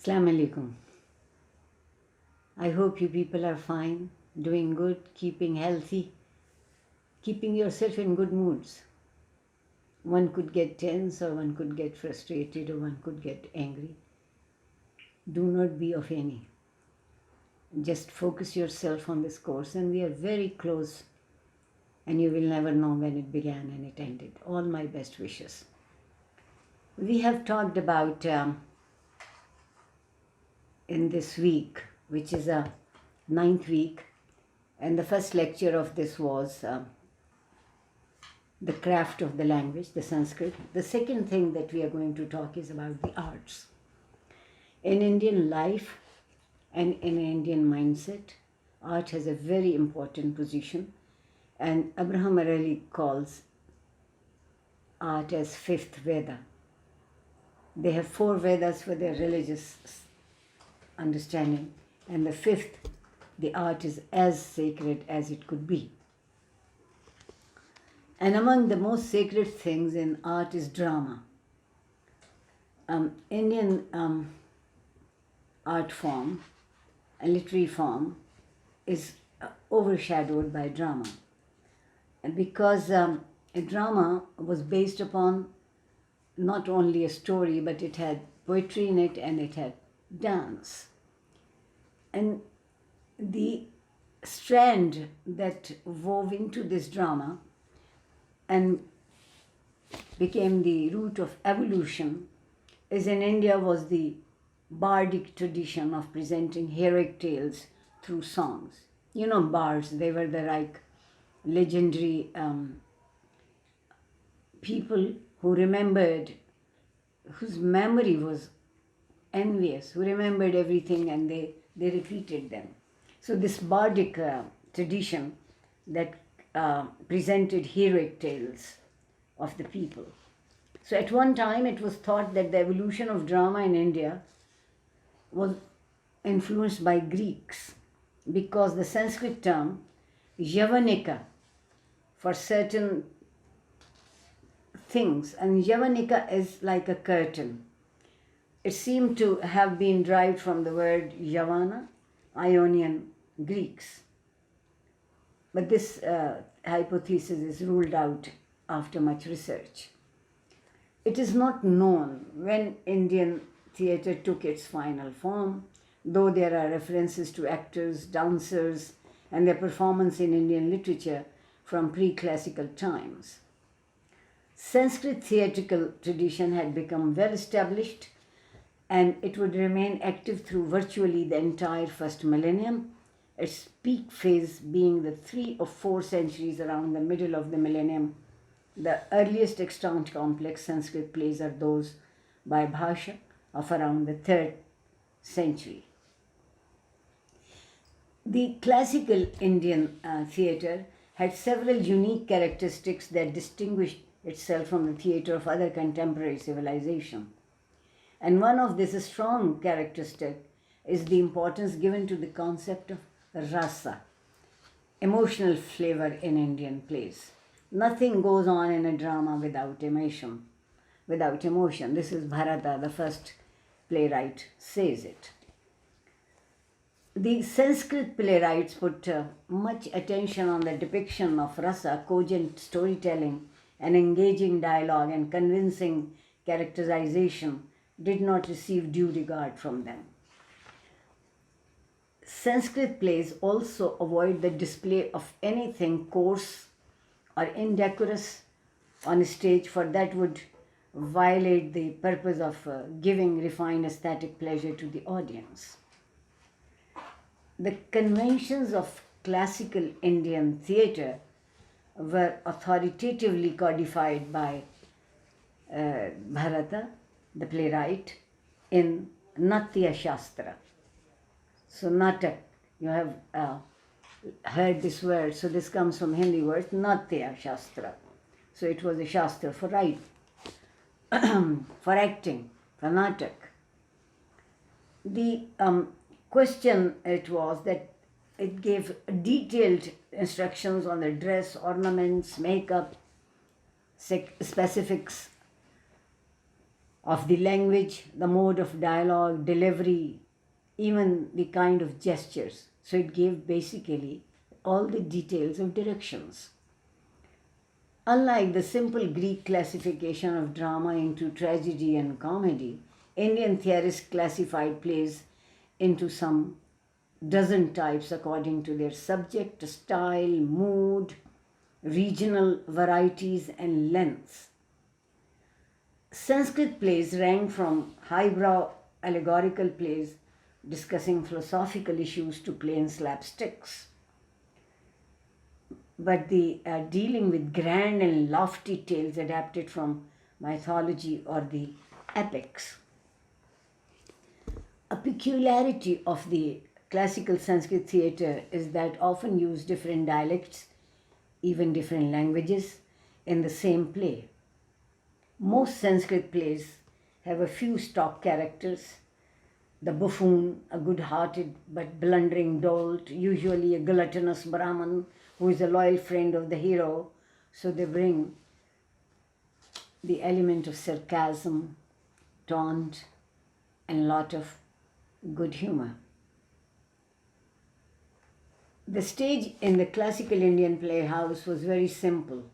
Assalamu alaikum. I hope you people are fine, doing good, keeping healthy, keeping yourself in good moods. One could get tense, or one could get frustrated, or one could get angry. Do not be of any. Just focus yourself on this course, and we are very close, and you will never know when it began and it ended. All my best wishes. We have talked about in this week, which is a 9th week, and the first lecture of this was the craft of the language, the Sanskrit. The second thing that we are going to talk is about the arts. In Indian life and in Indian mindset, art has a very important position, and Abraham Areli calls art as fifth Veda. They have 4 Vedas for their religious understanding, and the fifth, the art, is as sacred as it could be. And among the most sacred things in art is drama. Indian art form, a literary form, is overshadowed by drama. And because a drama was based upon not only a story, but it had poetry in it and it had dance. And the strand that wove into this drama and became the root of evolution is in India was the bardic tradition of presenting heroic tales through songs. You know, bards, they were the legendary people who remembered, whose memory was envious, who remembered everything and they repeated them. So this bardic tradition that presented heroic tales of the people. So at one time it was thought that the evolution of drama in India was influenced by Greeks, because the Sanskrit term Yavanika for certain things, and Yavanika is like a curtain. It seemed to have been derived from the word Yavana, Ionian Greeks. But this hypothesis is ruled out after much research. It is not known when Indian theatre took its final form, though there are references to actors, dancers, and their performance in Indian literature from pre-classical times. Sanskrit theatrical tradition had become well established, and it would remain active through virtually the entire first millennium, its peak phase being the 3 or 4 centuries around the middle of the millennium. The earliest extant complex Sanskrit plays are those by Bhasha of around the 3rd century. The classical Indian theatre had several unique characteristics that distinguished itself from the theatre of other contemporary civilization. And one of this strong characteristic is the importance given to the concept of rasa, emotional flavor in Indian plays. Nothing goes on in a drama without emotion. This is Bharata, the first playwright, says it. The Sanskrit playwrights put much attention on the depiction of rasa, cogent storytelling, and engaging dialogue and convincing characterization did not receive due regard from them. Sanskrit plays also avoid the display of anything coarse or indecorous on stage, for that would violate the purpose of giving refined aesthetic pleasure to the audience. The conventions of classical Indian theatre were authoritatively codified by Bharata, the playwright, in Natya Shastra. So Natak, you have heard this word, so this comes from Hindi word Natya Shastra. So it was a Shastra for for acting, for Natak. The question it was that it gave detailed instructions on the dress, ornaments, makeup, specifics of the language, the mode of dialogue, delivery, even the kind of gestures. So it gave basically all the details of directions. Unlike the simple Greek classification of drama into tragedy and comedy, Indian theorists classified plays into some dozen types according to their subject, style, mood, regional varieties, and lengths. Sanskrit plays rank from highbrow allegorical plays discussing philosophical issues to plain slapsticks. But the dealing with grand and lofty tales adapted from mythology or the epics. A peculiarity of the classical Sanskrit theatre is that often use different dialects, even different languages, in the same play. Most Sanskrit plays have a few stock characters: the buffoon, a good-hearted but blundering dolt, usually a gluttonous Brahmin who is a loyal friend of the hero. So they bring the element of sarcasm, taunt, and a lot of good humor. The stage in the classical Indian playhouse was very simple,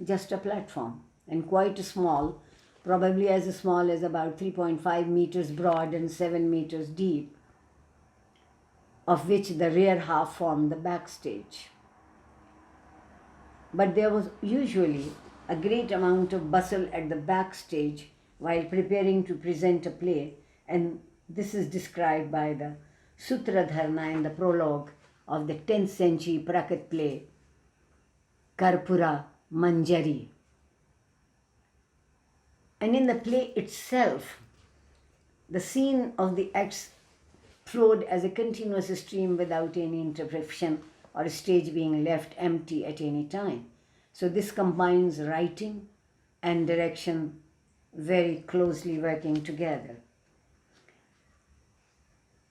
just a platform, and quite small, probably as small as about 3.5 meters broad and 7 meters deep, of which the rear half formed the backstage. But there was usually a great amount of bustle at the backstage while preparing to present a play, and this is described by the Sutradharna in the prologue of the 10th century Prakrit play Karpura Manjari. And in the play itself, the scene of the acts flowed as a continuous stream without any interruption or a stage being left empty at any time. So this combines writing and direction very closely working together.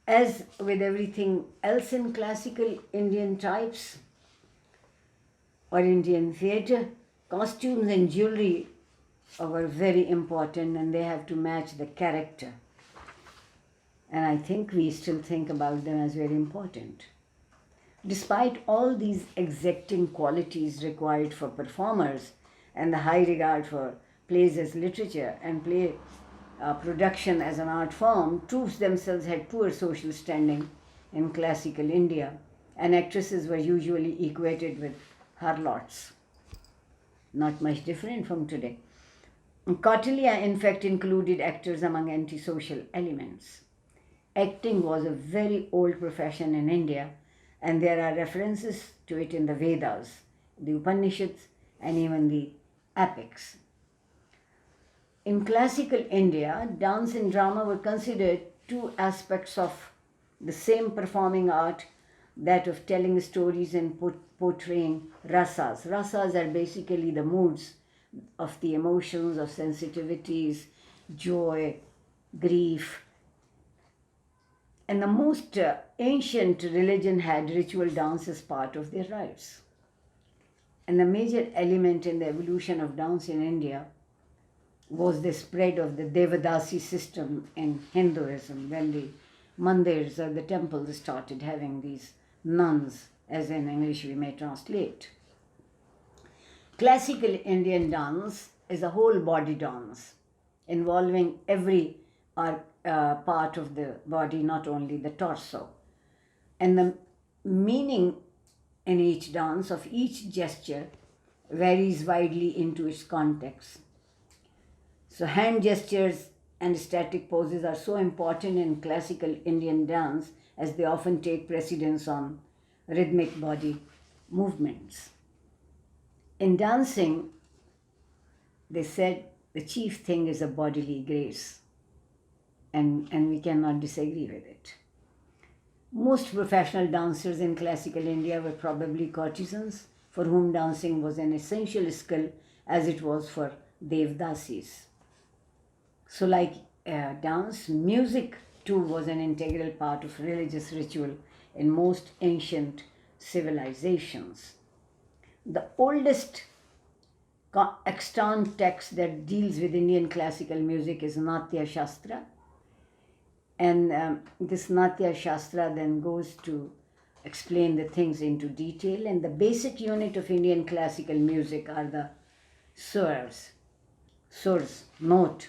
As with everything else in classical Indian types or Indian theatre, costumes and jewelry are very important, and they have to match the character. And I think we still think about them as very important. Despite all these exacting qualities required for performers and the high regard for plays as literature and play production as an art form, troops themselves had poor social standing in classical India, and actresses were usually equated with harlots. Not much different from today. Kautilya, in fact, included actors among antisocial elements. Acting was a very old profession in India, and there are references to it in the Vedas, the Upanishads, and even the epics. In classical India, dance and drama were considered two aspects of the same performing art, that of telling stories and portraying rasas. Rasas are basically the moods of the emotions, of sensitivities, joy, grief. And the most ancient religion had ritual dance as part of their rites. And the major element in the evolution of dance in India was the spread of the Devadasi system in Hinduism, when the mandirs or the temples started having these nuns, as in English we may translate. Classical Indian dance is a whole body dance involving every part of the body, not only the torso. And the meaning in each dance of each gesture varies widely into its context. So hand gestures and static poses are so important in classical Indian dance, as they often take precedence on rhythmic body movements. In dancing, they said the chief thing is a bodily grace, and we cannot disagree with it. Most professional dancers in classical India were probably courtesans, for whom dancing was an essential skill, as it was for Devdasis. So like dance, music too was an integral part of religious ritual in most ancient civilizations. The oldest extant text that deals with Indian classical music is Natya Shastra. And this Natya Shastra then goes to explain the things into detail. And the basic unit of Indian classical music are the swars, note,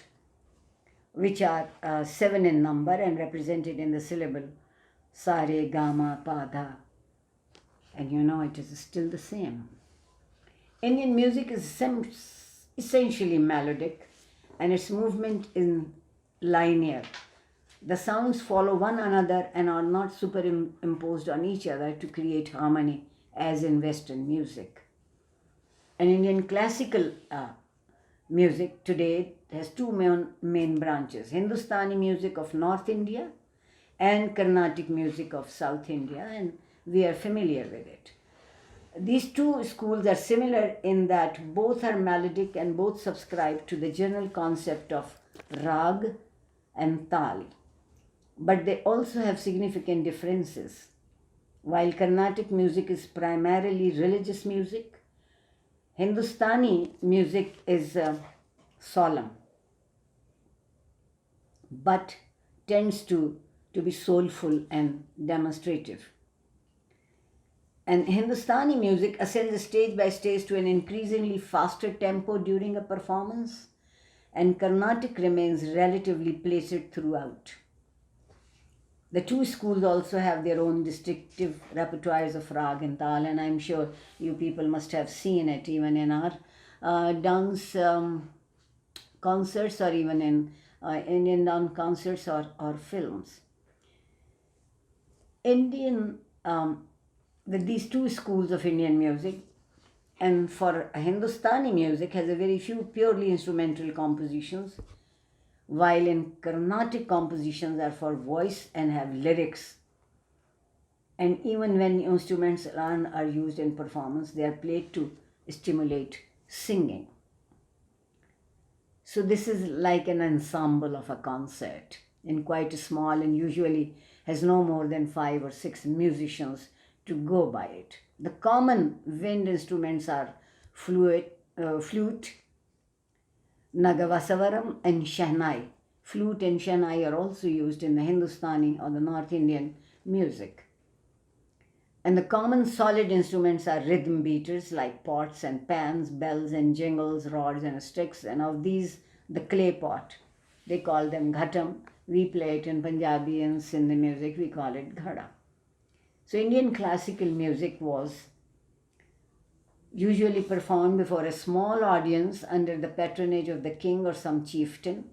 which are 7 in number and represented in the syllable sa, re, ga, ma, pa, dha. And you know it is still the same. Indian music is essentially melodic and its movement is linear. The sounds follow one another and are not superimposed on each other to create harmony as in Western music. And Indian classical music today has two main branches: Hindustani music of North India and Carnatic music of South India, and we are familiar with it. These two schools are similar in that both are melodic and both subscribe to the general concept of rag and tal. But they also have significant differences. While Carnatic music is primarily religious music, Hindustani music is solemn but tends to be soulful and demonstrative. And Hindustani music ascends stage by stage to an increasingly faster tempo during a performance, and Carnatic remains relatively placid throughout. The two schools also have their own distinctive repertoires of rag and tal, and I'm sure you people must have seen it even in our dance concerts, or even in Indian dance concerts or films. With these two schools of Indian music, and for Hindustani music has a very few purely instrumental compositions, while in Carnatic compositions are for voice and have lyrics. And even when instruments are used in performance, they are played to stimulate singing. So this is like an ensemble of a concert, in quite small, and usually has no more than 5 or 6 musicians to go by it. The common wind instruments are flute, Nagavasavaram, and Shahnai. Flute and Shahnai are also used in the Hindustani or the North Indian music. And the common solid instruments are rhythm beaters like pots and pans, bells and jingles, rods and sticks, and of these, the clay pot. They call them ghatam. We play it in Punjabi and Sindhi music, we call it ghada. So Indian classical music was usually performed before a small audience under the patronage of the king or some chieftain.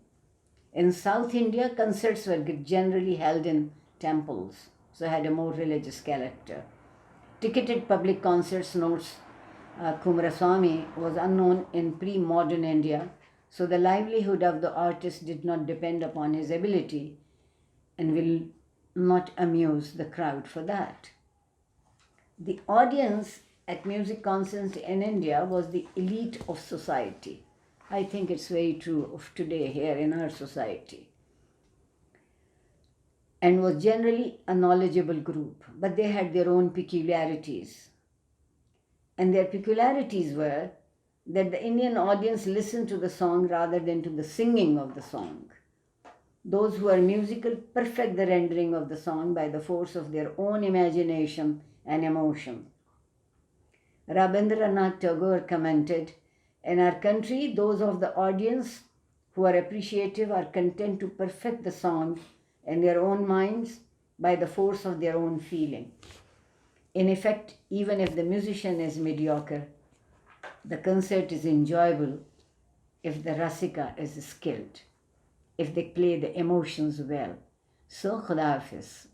In South India, concerts were generally held in temples, so had a more religious character. Ticketed public concerts, notes Kumaraswamy, was unknown in pre-modern India, so the livelihood of the artist did not depend upon his ability and will not amuse the crowd for that. The audience at music concerts in India was the elite of society. I think it's very true of today here in our society. And was generally a knowledgeable group, but they had their own peculiarities. And their peculiarities were that the Indian audience listened to the song rather than to the singing of the song. Those who are musical perfect the rendering of the song by the force of their own imagination and emotion. Rabindranath Tagore commented, "In our country, those of the audience who are appreciative are content to perfect the song in their own minds by the force of their own feeling. In effect, even if the musician is mediocre, the concert is enjoyable if the rasika is skilled, if they play the emotions well." So, Khuda Hafiz.